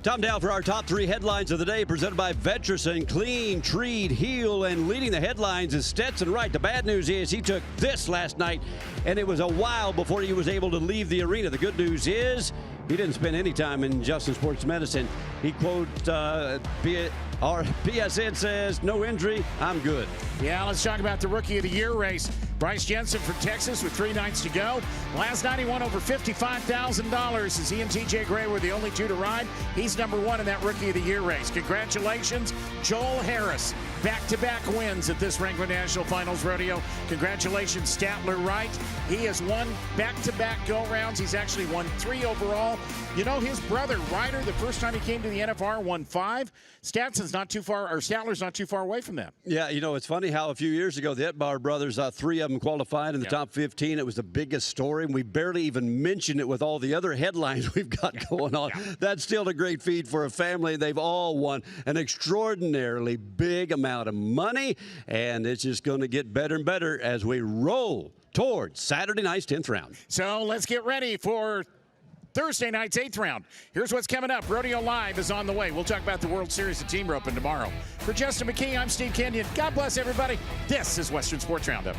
Time now for our top 3 headlines of the day, presented by Veterison. Clean, treed, heel, and leading the headlines is Stetson Wright. The bad news is he took this last night, and it was a while before he was able to leave the arena. The good news is he didn't spend any time in Justin Sports Medicine. He quotes PSN says, "No injury, I'm good." Yeah, let's talk about the Rookie of the Year race. Bryce Jensen from Texas with 3 nights to go. Last night he won over $55,000 as he and TJ Gray were the only 2 to ride. He's number 1 in that Rookie of the Year race. Congratulations, Joel Harris. Back-to-back wins at this Wrangler National Finals Rodeo. Congratulations, Statler Wright. He has won back-to-back go-rounds. He's actually won 3 overall. You know, his brother, Ryder, the first time he came to the NFR, won 5. Statler's not too far away from that. Yeah, you know, it's funny how a few years ago, the Etbar brothers, 3 of them qualified in the top 15. It was the biggest story, and we barely even mentioned it with all the other headlines we've got going on. That's still a great feat for a family. They've all won an extraordinarily big amount of money, and it's just going to get better and better as we roll towards Saturday night's 10th round. So let's get ready for Thursday night's 8th round. Here's what's coming up. Rodeo Live is on the way. We'll talk about the World Series of Team Roping tomorrow. For Justin McKee, I'm Steve Kenyon. God bless everybody. This is Western Sports Roundup.